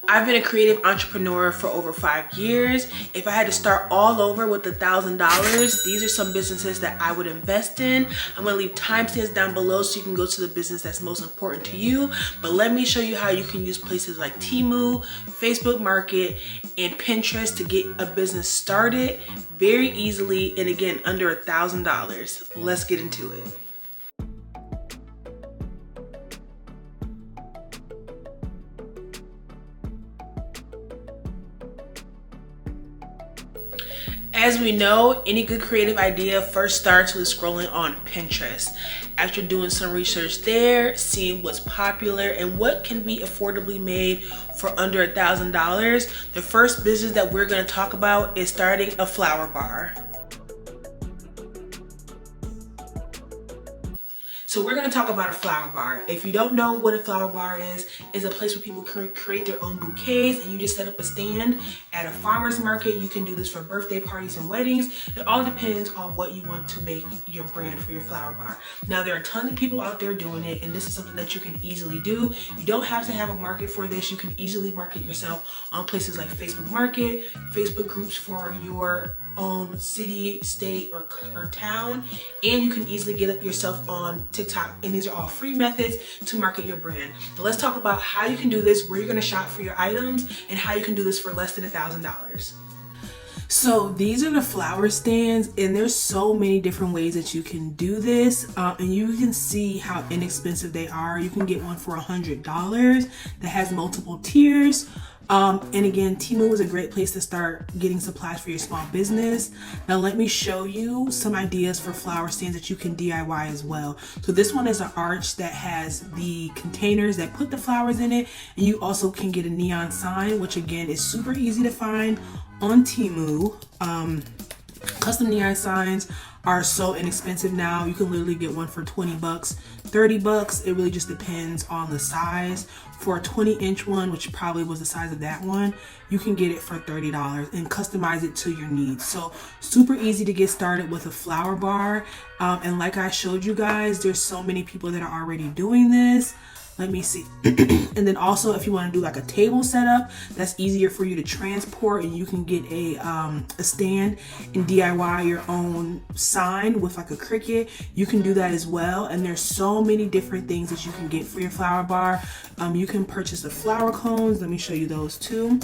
I've been a creative entrepreneur for over 5 years. If I had to start all over with $1,000, these are some businesses that I would invest in. I'm gonna leave timestamps down below so you can go to the business that's most important to you. But let me show you how you can use places like Temu, Facebook Market, and Pinterest to get a business started very easily, and again, under $1,000. Let's get into it. As we know, any good creative idea first starts with scrolling on Pinterest. After doing some research there, seeing what's popular and what can be affordably made for under $1,000, the first business that we're going to talk about is starting a flower bar. So we're going to talk about a flower bar. If you don't know what a flower bar is a place where people create their own bouquets and you just set up a stand at a farmer's market. You can do this for birthday parties and weddings. It all depends on what you want to make your brand for your flower bar. Now, there are tons of people out there doing it, and this is something that you can easily do. You don't have to have a market for this. You can easily market yourself on places like Facebook Market, Facebook groups for your own city, state, or town, and you can easily get yourself on TikTok, and these are all free methods to market your brand. So let's talk about how you can do this, where you're going to shop for your items, and how you can do this for less than $1,000. So these are the flower stands, and there's so many different ways that you can do this, and you can see how inexpensive they are. You can get one for $100 that has multiple tiers. And again, Temu is a great place to start getting supplies for your small business. Now let me show you some ideas for flower stands that you can DIY as well. So this one is an arch that has the containers that put the flowers in it, and you also can get a neon sign, which again is super easy to find on Temu. Custom neon signs are so inexpensive now. You can literally get one for 20 bucks, 30 bucks. It really just depends on the size. For a 20-inch one, which probably was the size of that one, you can get it for $30 and customize it to your needs. So super easy to get started with a flower bar. And like I showed you guys, there's so many people that are already doing this. Let me see. And then also, if you want to do like a table setup, that's easier for you to transport, and you can get a stand and DIY your own sign with like a Cricut. You can do that as well. And there's so many different things that you can get for your flower bar. You can purchase the flower cones. Let me show you those too.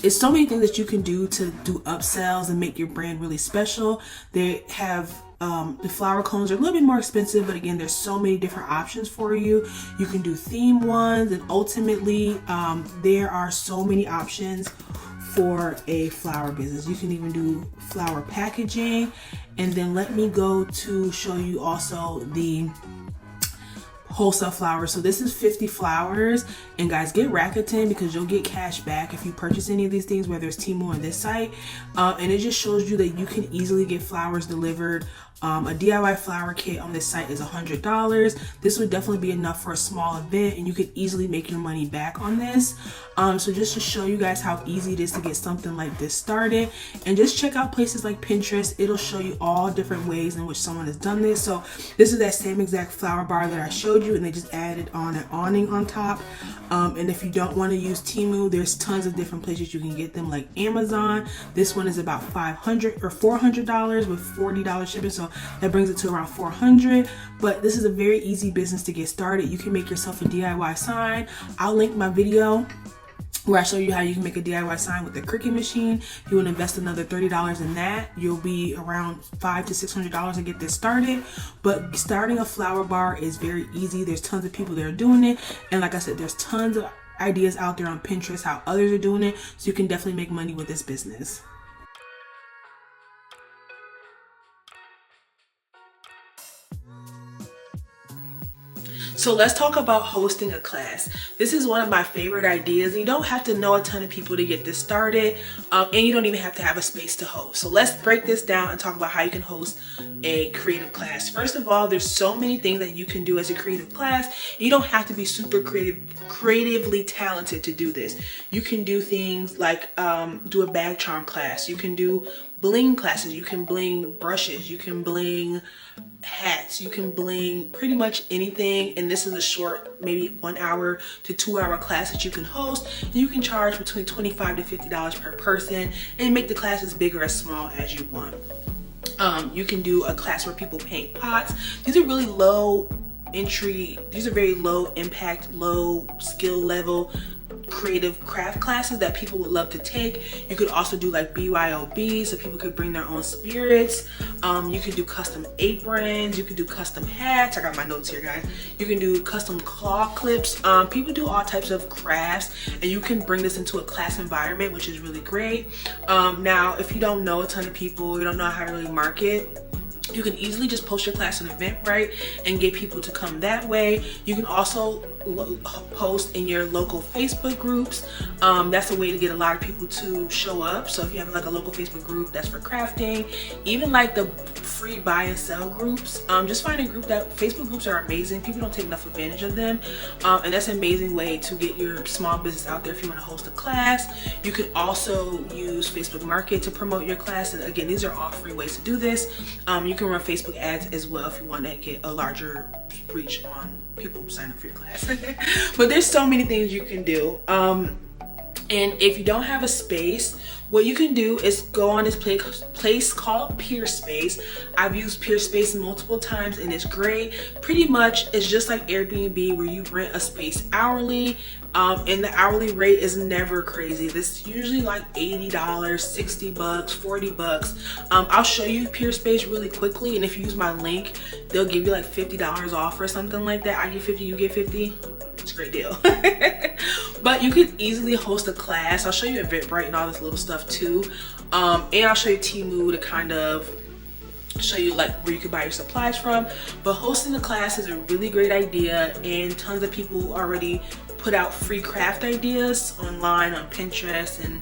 It's so many things that you can do to do upsells and make your brand really special. They have the flower cones are a little bit more expensive, but again, there's so many different options for you. You can do theme ones, and ultimately there are so many options for a flower business. You can even do flower packaging. And then let me go to show you also the wholesale flowers. So this is 50 flowers, and guys, get Rakuten because you'll get cash back if you purchase any of these things, whether it's Temu or this site. And it just shows you that you can easily get flowers delivered. A DIY flower kit on this site is $100. This would definitely be enough for a small event, and you could easily make your money back on this. So just to show you guys how easy it is to get something like this started, and just check out places like Pinterest. It'll show you all different ways in which someone has done this. So this is that same exact flower bar that I showed you, and they just added on an awning on top. And if you don't want to use Temu, there's tons of different places you can get them, like Amazon. This one is about $500 or $400 with $40 shipping, so that brings it to around $400. But this is a very easy business to get started. You can make yourself a DIY sign. I'll link my video where I show you how you can make a DIY sign with the Cricut machine. If you want to invest another $30 in that, you'll be around $500 to $600 to get this started. But starting a flower bar is very easy. There's tons of people that are doing it, and like I said, there's tons of ideas out there on Pinterest how others are doing it, so you can definitely make money with this business. So let's talk about hosting a class. This is one of my favorite ideas. You don't have to know a ton of people to get this started, and you don't even have to have a space to host. So let's break this down and talk about how you can host a creative class. First of all, there's so many things that you can do as a creative class. You don't have to be super creatively talented to do this. You can do things like do a bag charm class. You can do bling classes. You can bling brushes. You can bling hats. You can bling pretty much anything, and this is a short, maybe 1 hour to 2 hour class that you can host. And you can charge between $25 to $50 per person and make the class as big or as small as you want. You can do a class where people paint pots. These are really low entry, these are very low impact, low skill level creative craft classes that people would love to take. You could also do like BYOB, so people could bring their own spirits. You could do custom aprons, you could do custom hats. I got my notes here, guys. You can do custom claw clips. People do all types of crafts, and you can bring this into a class environment, which is really great. Now, if you don't know a ton of people, you don't know how to really market, you can easily just post your class on Eventbrite and get people to come that way. You can also post in your local Facebook groups. That's a way to get a lot of people to show up. So if you have like a local Facebook group that's for crafting, even like the free buy and sell groups, just find a group. That Facebook groups are amazing. People don't take enough advantage of them, and that's an amazing way to get your small business out there if you want to host a class. You could also use Facebook Market to promote your class, and again, these are all free ways to do this. You can run Facebook ads as well if you want to get a larger reach on people who sign up for your class. But there's so many things you can do. And if you don't have a space, what you can do is go on this place called Peerspace. I've used Peerspace multiple times and it's great. Pretty much it's just like Airbnb, where you rent a space hourly, and the hourly rate is never crazy. This is usually like $80, $60, $40. I'll show you Peerspace really quickly, and if you use my link, they'll give you like $50 off or something like that. I get 50, you get 50. It's a great deal. But you could easily host a class. I'll show you Eventbrite and all this little stuff too. And I'll show you Temu to kind of show you like where you can buy your supplies from. But hosting a class is a really great idea, and tons of people already put out free craft ideas online on Pinterest and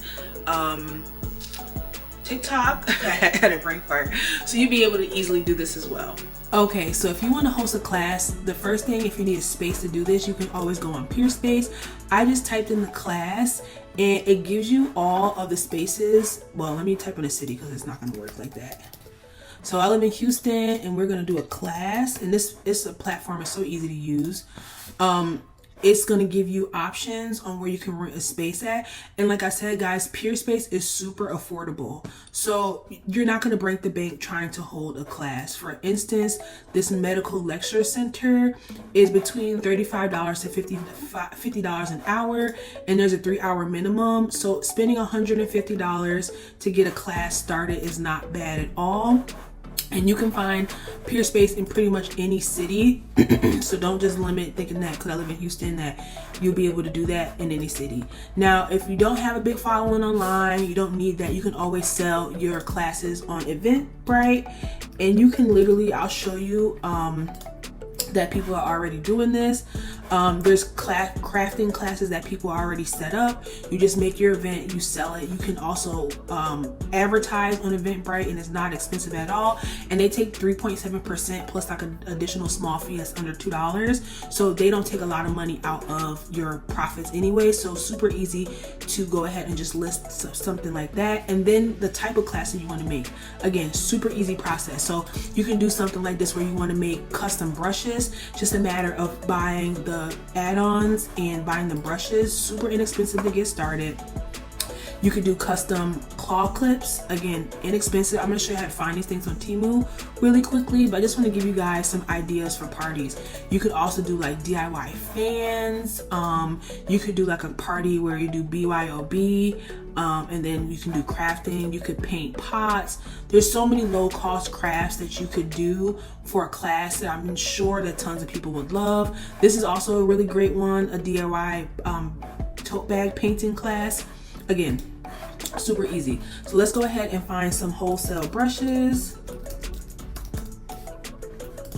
TikTok. I had a brain fart. So you'd be able to easily do this as well. Okay, so if you want to host a class, the first thing, if you need a space to do this, you can always go on Peerspace. I just typed in the class and it gives you all of the spaces. Well, let me type in a city because it's not going to work like that. So I live in Houston and we're going to do a class, and this is a platform. It's so easy to use. It's going to give you options on where you can rent a space at. And like I said, guys, Peerspace is super affordable. So you're not going to break the bank trying to hold a class. For instance, this medical lecture center is between $35 to $50 an hour. And there's a 3-hour minimum. So spending $150 to get a class started is not bad at all. And you can find Peerspace in pretty much any city. So don't just limit thinking that because I live in Houston that you'll be able to do that in any city. Now, if you don't have a big following online, you don't need that. You can always sell your classes on Eventbrite, and you can literally, I'll show you that people are already doing this. There's crafting classes that people already set up. You just make your event, you sell it. You can also advertise on Eventbrite, and it's not expensive at all. And they take 3.7% plus like an additional small fee that's under $2. So they don't take a lot of money out of your profits anyway. So super easy to go ahead and just list something like that. And then the type of class that you want to make, again, super easy process. So you can do something like this where you want to make custom brushes. Just a matter of buying the add-ons and buying the brushes. Super inexpensive to get started. You could do custom claw clips. Again, inexpensive. I'm going to show you how to find these things on Temu really quickly, but I just want to give you guys some ideas for parties. You could also do like DIY fans. You could do like a party where you do BYOB, and then you can do crafting. You could paint pots. There's so many low-cost crafts that you could do for a class that I'm sure that tons of people would love. This is also a really great one, a DIY tote bag painting class. Again, super easy. So let's go ahead and find some wholesale brushes.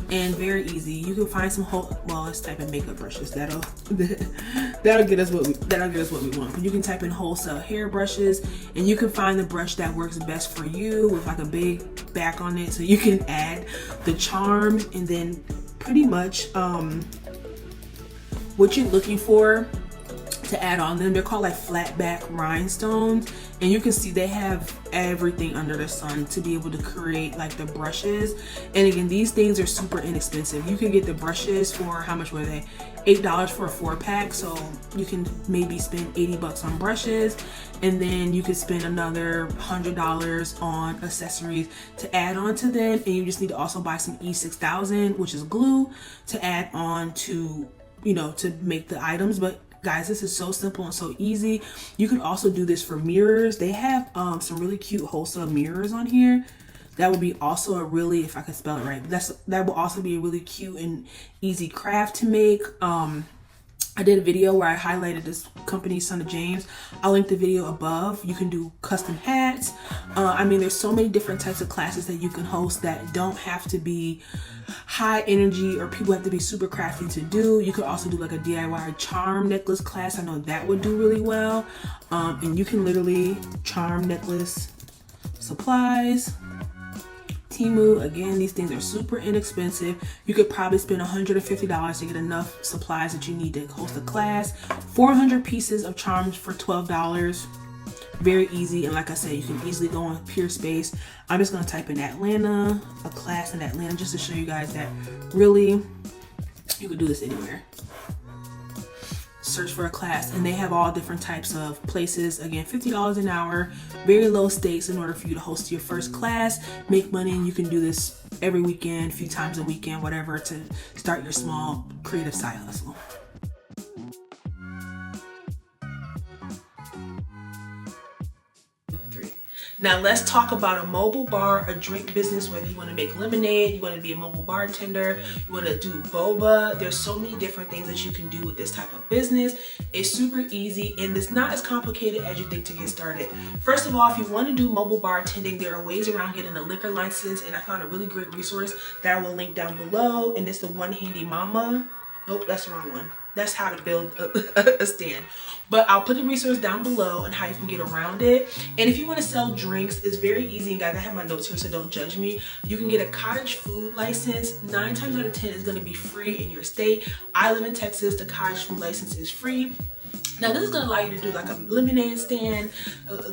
And very easy. You can find some well, let's type in makeup brushes. That'll get us what we want. But you can type in wholesale hair brushes, and you can find the brush that works best for you with like a big back on it, so you can add the charm. And then pretty much what you're looking for to add on them. They're called like flat back rhinestones, and you can see they have everything under the sun to be able to create like the brushes. And again, these things are super inexpensive. You can get the brushes for, how much were they? $8 for a 4-pack. So you can maybe spend 80 bucks on brushes, and then you could spend another $100 on accessories to add on to them. And you just need to also buy some E6000, which is glue, to add on to, you know, to make the items. But guys, this is so simple and so easy. You can also do this for mirrors. They have some really cute wholesale mirrors on here. That would be also a really, if I can spell it right, that will also be a really cute and easy craft to make. I did a video where I highlighted this company, Son of James. I'll link the video above. You can do custom hats. I mean, there's so many different types of classes that you can host that don't have to be high energy or people have to be super crafty to do. You could also do like a DIY charm necklace class. I know that would do really well. And you can literally charm necklace supplies. Temu, again, these things are super inexpensive. You could probably spend $150 to get enough supplies that you need to host a class. 400 pieces of charms for $12. Very easy, and like I said, you can easily go on Pure Space. I'm just gonna type in Atlanta, a class in Atlanta, just to show you guys that really you could do this anywhere. Search for a class, and they have all different types of places. Again, $50 an hour, very low stakes in order for you to host your first class, make money. And you can do this every weekend, a few times a weekend, whatever, to start your small creative side hustle. Now let's talk about a mobile bar, a drink business, whether you want to make lemonade, you want to be a mobile bartender, you want to do boba. There's so many different things that you can do with this type of business. It's super easy, and it's not as complicated as you think to get started. First of all, if you want to do mobile bartending, there are ways around getting a liquor license, and I found a really great resource that I will link down below, and it's the One Handy Mama. Nope, that's the wrong one. That's how to build a stand. But I'll put the resource down below on how you can get around it. And if you want to sell drinks, it's very easy. And guys, I have my notes here, so don't judge me. You can get a cottage food license. 9 times out of 10 is going to be free in your state. I live in Texas. The cottage food license is free. Now this is going to allow you to do like a lemonade stand,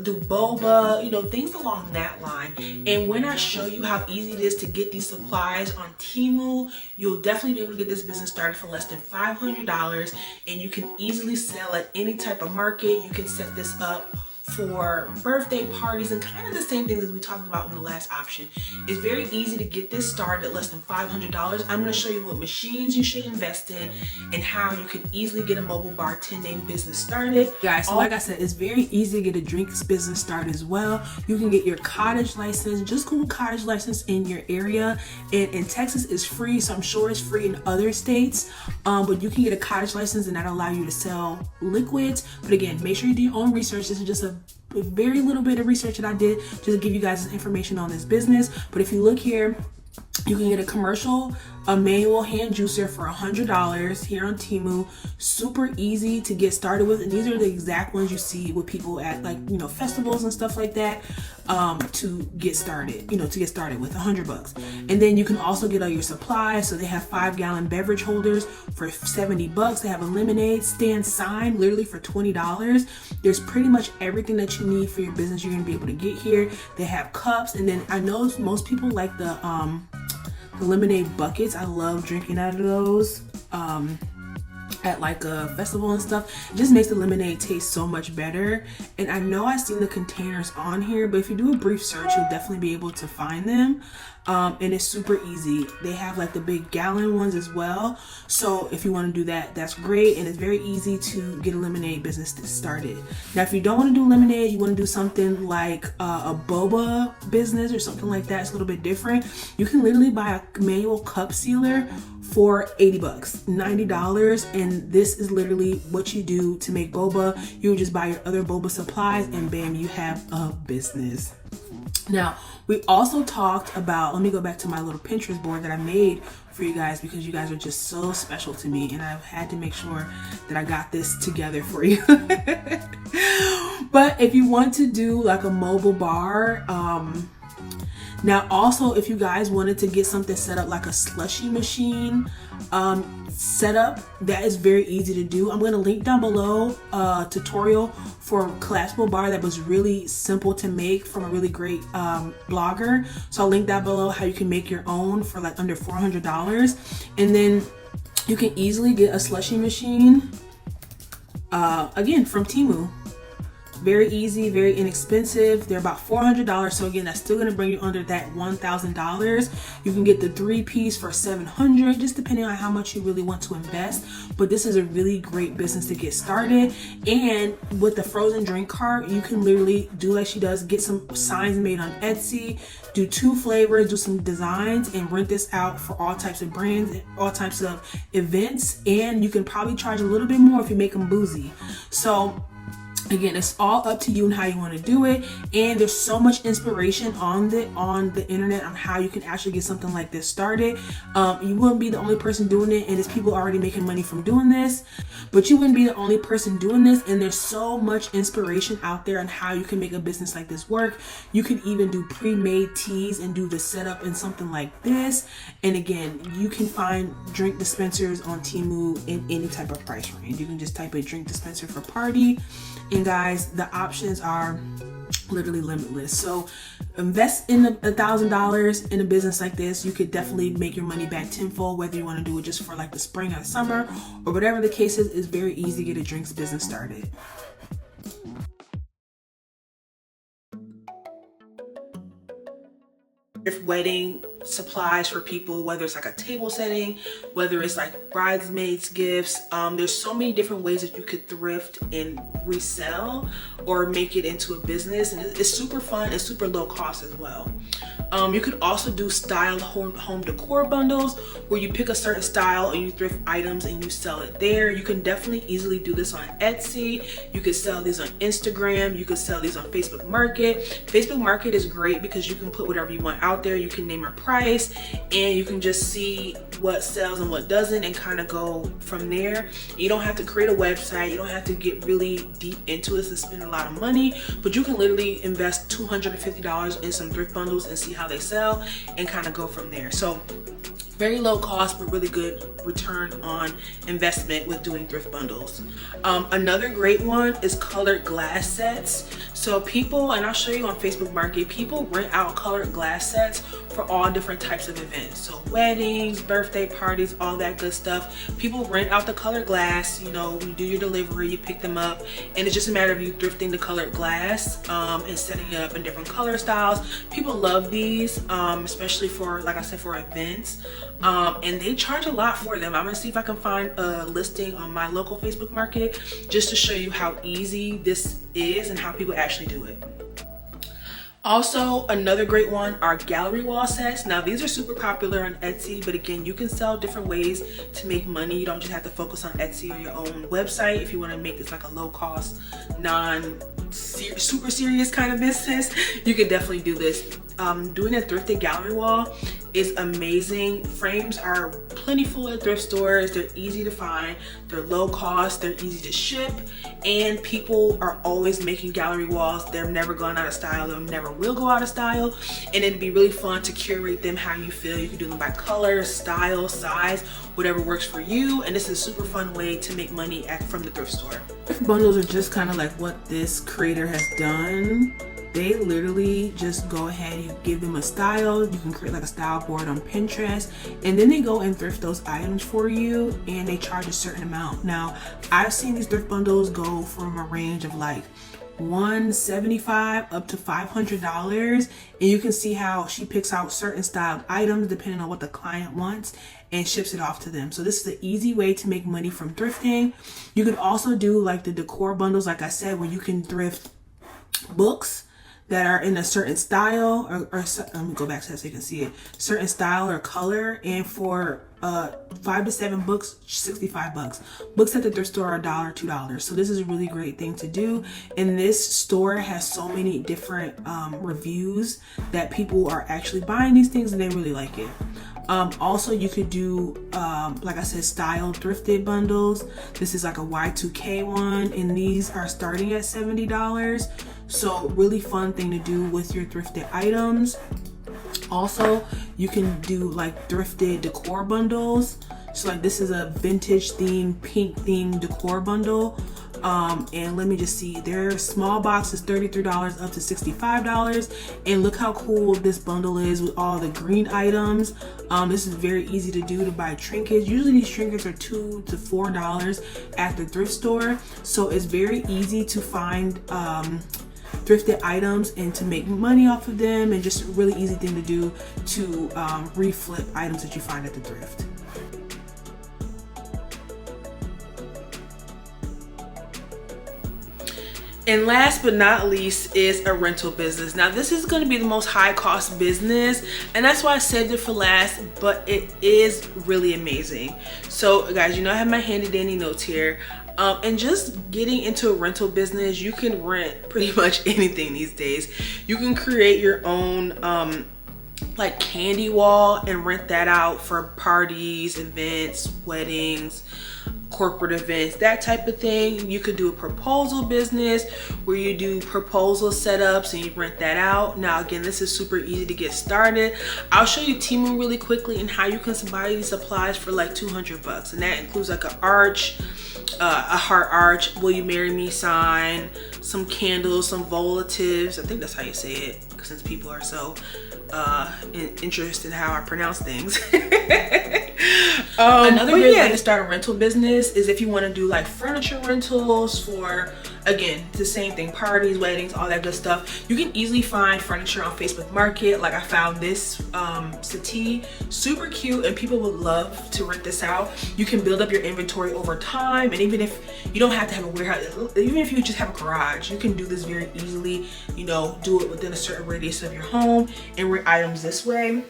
do boba, you know, things along that line. And when I show you how easy it is to get these supplies on Temu, you'll definitely be able to get this business started for less than $500, and you can easily sell at any type of market. You can set this up for birthday parties and kind of the same things as we talked about in the last option. It's very easy to get this started at less than $500. I'm going to show you what machines you should invest in and how you can easily get a mobile bartending business started. Guys, so like I said, it's very easy to get a drinks business started as well. You can get your cottage license. Just Google cottage license in your area. And in Texas, it's free, so I'm sure it's free in other states. But you can get a cottage license, and that'll allow you to sell liquids. But again, make sure you do your own research. This is just a very little bit of research that I did just to give you guys information on this business. But if you look here, you can get a commercial, a manual hand juicer for $100 here on Temu. Super easy to get started with, and these are the exact ones you see with people at, like, you know, festivals and stuff like that, to get started, you know, to get started with $100. And then you can also get all your supplies. So they have 5-gallon beverage holders for $70. They have a lemonade stand sign literally for $20. There's pretty much everything that you need for your business you're gonna be able to get here. They have cups, and then I know most people like the lemonade buckets. I love drinking out of those at like a festival and stuff. It just makes the lemonade taste so much better. And I know I've seen the containers on here, but if you do a brief search, you'll definitely be able to find them. And it's super easy. They have like the big gallon ones as well. So if you want to do that, that's great. And it's very easy to get a lemonade business started. Now, if you don't want to do lemonade, you want to do something like a boba business or something like that. It's a little bit different. You can literally buy a manual cup sealer for $80, $90. And this is literally what you do to make boba. You just buy your other boba supplies, and bam, you have a business. Now, we also talked about, let me go back to my little Pinterest board that I made for you guys, because you guys are just so special to me, and I've had to make sure that I got this together for you. But if you want to do like a mobile bar, Now also, if you guys wanted to get something set up like a slushy machine setup, that is very easy to do. I'm going to link down below a tutorial for a collapsible bar that was really simple to make from a really great blogger. So I'll link down below how you can make your own for like under $400. And then you can easily get a slushy machine again from Temu. Very easy, very inexpensive. They're about $400. So again, that's still gonna bring you under that $1,000. You can get the 3-piece for $700, just depending on how much you really want to invest. But this is a really great business to get started. And with the frozen drink cart, you can literally do like she does, get some signs made on Etsy, do 2 flavors, do some designs, and rent this out for all types of brands, all types of events. And you can probably charge a little bit more if you make them boozy. So again, it's all up to you and how you want to do it. And there's so much inspiration on the internet on how you can actually get something like this started. You wouldn't be the only person doing it, and there's people already making money from doing this, but you wouldn't be the only person doing this. And there's so much inspiration out there on how you can make a business like this work. You can even do pre-made teas and do the setup in something like this. And again, you can find drink dispensers on Temu in any type of price range. You can just type a drink dispenser for party. And guys, the options are literally limitless. So invest in $1,000 in a business like this. You could definitely make your money back tenfold, whether you want to do it just for like the spring or summer or whatever the case is. It's very easy to get a drinks business started. Wedding supplies for people, whether it's like a table setting, whether it's like bridesmaids gifts. There's so many different ways that you could thrift and resell or make it into a business, and it's super fun and super low cost as well. You could also do styled home decor bundles where you pick a certain style and you thrift items and you sell it there. You can definitely easily do this on Etsy. You could sell these on Instagram. You could sell these on Facebook Market. Facebook Market is great because you can put whatever you want out there. You can name a price and you can just see what sells and what doesn't and kind of go from there. You don't have to create a website. You don't have to get really deep into it to spend a lot of money, but you can literally invest $250 in some thrift bundles and see how they sell and kind of go from there. So very low cost, but really good return on investment with doing thrift bundles. Another great one is colored glass sets. So people, and I'll show you on Facebook Market, people rent out colored glass sets for all different types of events. So weddings, birthday parties, all that good stuff. People rent out the colored glass, you know, you do your delivery, you pick them up, and it's just a matter of you thrifting the colored glass and setting it up in different color styles. People love these, especially for, like I said, for events. And they charge a lot for them. I'm gonna see if I can find a listing on my local Facebook Market just to show you how easy this is and how people actually do it. Also, another great one are gallery wall sets. Now these are super popular on Etsy, but again, you can sell different ways to make money. You don't just have to focus on Etsy or your own website. If you want to make this like a low cost, super serious kind of business, you can definitely do this. Doing a thrifted gallery wall is amazing. Frames are plentiful at thrift stores. They're easy to find, they're low cost, they're easy to ship, and people are always making gallery walls. They're never going out of style, they never will go out of style, and it'd be really fun to curate them how you feel. You can do them by color, style, size, whatever works for you, and this is a super fun way to make money from the thrift store. Bundles are just kind of like what this creator has done. They literally just go ahead, you give them a style, you can create like a style board on Pinterest, and then they go and thrift those items for you and they charge a certain amount. Now, I've seen these thrift bundles go from a range of like $175 up to $500, and you can see how she picks out certain styled items depending on what the client wants and ships it off to them. So this is an easy way to make money from thrifting. You can also do like the decor bundles, like I said, where you can thrift books that are in a certain style or let me go back to that so you can see it, certain style or color, and for 5 to 7 books, $65. Books at the thrift store are $1, $2. So this is a really great thing to do, and this store has so many different reviews that people are actually buying these things and they really like it. Also, you could do like I said, style thrifted bundles. This is like a Y2K one, and these are starting at $70. So really fun thing to do with your thrifted items. Also, you can do like thrifted decor bundles. So like this is a vintage theme, pink theme decor bundle. And let me just see, their small box is $33 up to $65. And look how cool this bundle is with all the green items. This is very easy to do, to buy trinkets. Usually these trinkets are $2 to $4 at the thrift store. So it's very easy to find thrifted items and to make money off of them, and just a really easy thing to do to reflip items that you find at the thrift. And last but not least is a rental business. Now this is going to be the most high cost business, and that's why I saved it for last, but it is really amazing. So guys, you know I have my handy dandy notes here. And just getting into a rental business, you can rent pretty much anything these days. You can create your own like candy wall and rent that out for parties, events, weddings, corporate events, that type of thing. You could do a proposal business where you do proposal setups and you rent that out. Now again, this is super easy to get started. I'll show you Temu really quickly and how you can buy these supplies for like 200 bucks, and that includes like an arch, a heart arch, will you marry me sign, some candles, some volatives. I think that's how you say it, since people are so interested in how I pronounce things. Another great way to start a rental business is if you want to do like furniture rentals for, again, the same thing, parties, weddings, all that good stuff. You can easily find furniture on Facebook Market. Like I found this settee, super cute, and people would love to rent this out. You can build up your inventory over time, and even if you don't have to have a warehouse, even if you just have a garage, you can do this very easily. You know, do it within a certain radius of your home and rent items this way.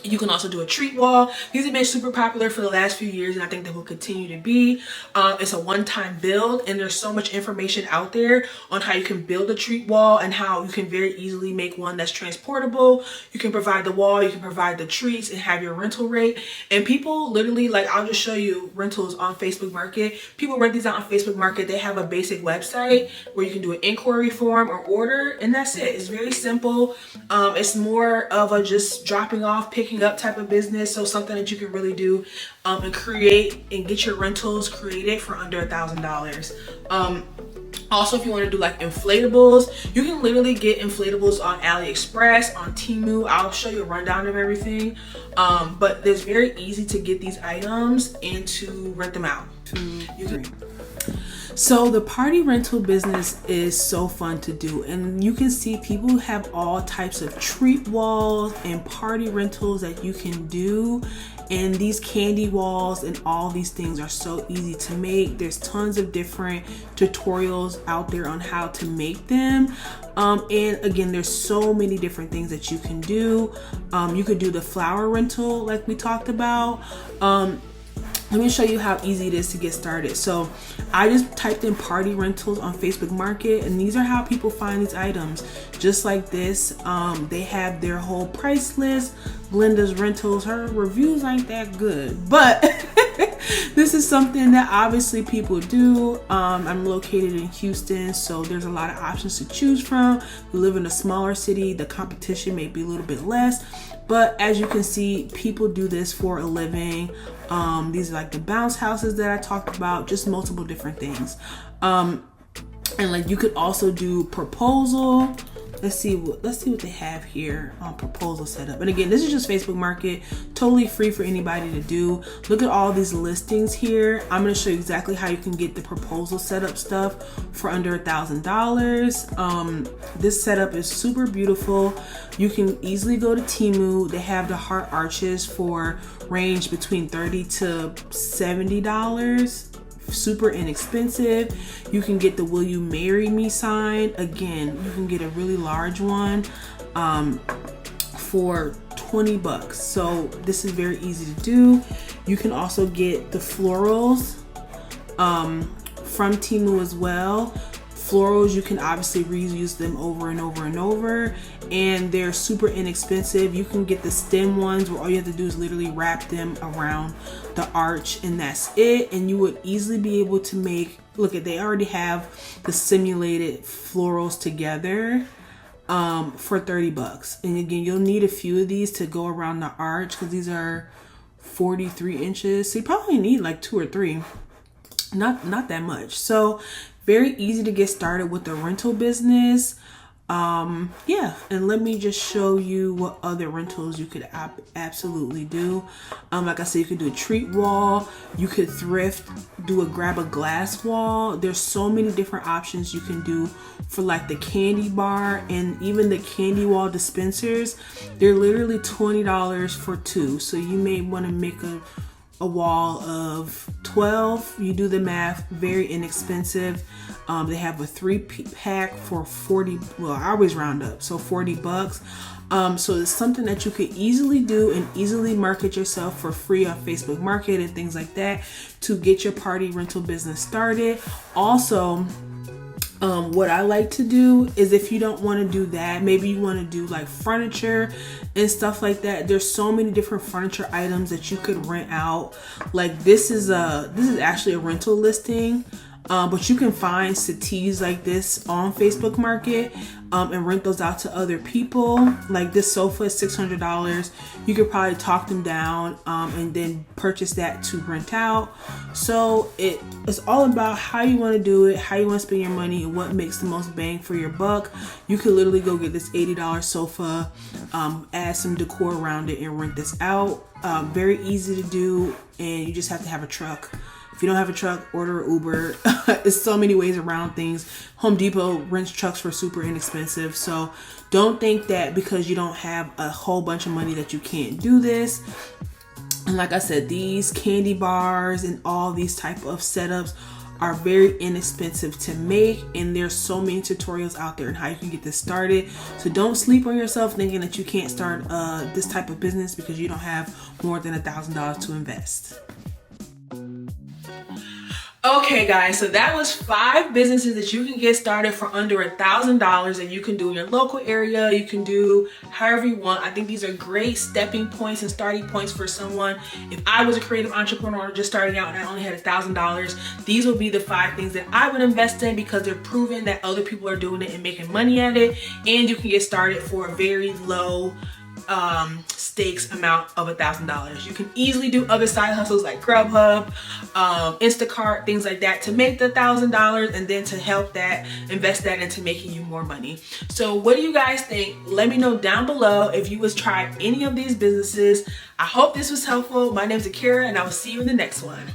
You can also do a treat wall. These have been super popular for the last few years, and I think they will continue to be. It's a one-time build, and there's so much information out there on how you can build a treat wall and how you can very easily make one that's transportable. You can provide the wall, you can provide the treats, and have your rental rate. And people literally, like, I'll just show you rentals on Facebook Market. People rent these out on Facebook Market. They have a basic website where you can do an inquiry form or order, and that's it. It's very simple. It's more of a just dropping off, picking up type of business. So something that you can really do and create and get your rentals created for under $1,000. Also, if you want to do like inflatables, you can literally get inflatables on AliExpress, on Temu. I'll show you a rundown of everything. But it's very easy to get these items and to rent them out. So the party rental business is so fun to do, and you can see people have all types of treat walls and party rentals that you can do. And these candy walls and all these things are so easy to make. There's tons of different tutorials out there on how to make them. And again, there's so many different things that you can do. You could do the flower rental like we talked about. Let me show you how easy it is to get started. So I just typed in party rentals on Facebook Market, and these are how people find these items. Just like this, they have their whole price list. Glenda's Rentals, her reviews ain't that good, but this is something that obviously people do. I'm located in Houston, so there's a lot of options to choose from. We live in a smaller city, the competition may be a little bit less, but as you can see, people do this for a living. These are like the bounce houses that I talked about, just multiple different things. And like you could also do proposal. Let's see what they have here on proposal setup. And again, this is just Facebook Market, totally free for anybody to do. Look at all these listings here. I'm going to show you exactly how you can get the proposal setup stuff for under $1,000. This setup is super beautiful. You can easily go to Temu. They have the heart arches for range between $30 to $70. Super inexpensive. You can get the will you marry me sign. Again, you can get a really large one for 20 bucks. So this is very easy to do. You can also get the florals from Temu as well. Florals, you can obviously reuse them over and over and over, and they're super inexpensive. You can get the stem ones where all you have to do is literally wrap them around the arch, and that's it. And you would easily be able to make, look at, they already have the simulated florals together. for 30 bucks. And again, you'll need a few of these to go around the arch because these are 43 inches. So you probably need like 2 or 3. Not that much. So very easy to get started with the rental business. Yeah, and let me just show you what other rentals you could absolutely do. Like I said, you could do a treat wall, you could thrift, grab a glass wall. There's so many different options you can do for like the candy bar and even the candy wall dispensers. They're literally $20 for 2. So you may want to make a wall of 12. You do the math, very inexpensive. They have a 3-pack for 40, well, I always round up, so 40 bucks. So it's something that you could easily do and easily market yourself for free on Facebook Market and things like that to get your party rental business started. Also, what I like to do is, if you don't want to do that, maybe you want to do like furniture and stuff like that. There's so many different furniture items that you could rent out. Like this is actually a rental listing. But you can find settees like this on Facebook Market and rent those out to other people. Like this sofa is $600. You could probably talk them down and then purchase that to rent out. So it's all about how you want to do it, how you want to spend your money, and what makes the most bang for your buck. You could literally go get this $80 sofa, add some decor around it, and rent this out. Very easy to do, and you just have to have a truck. If you don't have a truck, order an Uber. There's so many ways around things. Home Depot rents trucks for super inexpensive. So don't think that because you don't have a whole bunch of money that you can't do this. And like I said, these candy bars and all these type of setups are very inexpensive to make, and there's so many tutorials out there on how you can get this started. So don't sleep on yourself thinking that you can't start this type of business because you don't have more than $1,000 to invest. Okay guys, so that was 5 businesses that you can get started for under $1,000 and you can do in your local area. You can do however you want. I think these are great stepping points and starting points for someone. If I was a creative entrepreneur just starting out and I only had $1,000, these would be the 5 things that I would invest in because they're proven that other people are doing it and making money at it, and you can get started for a very low stakes amount of $1,000. You can easily do other side hustles like Grubhub, Instacart, things like that to make the $1,000 and then to help that, invest that into making you more money. So what do you guys think? Let me know down below if you was tried any of these businesses. I hope this was helpful. My name is Akira and I will see you in the next one.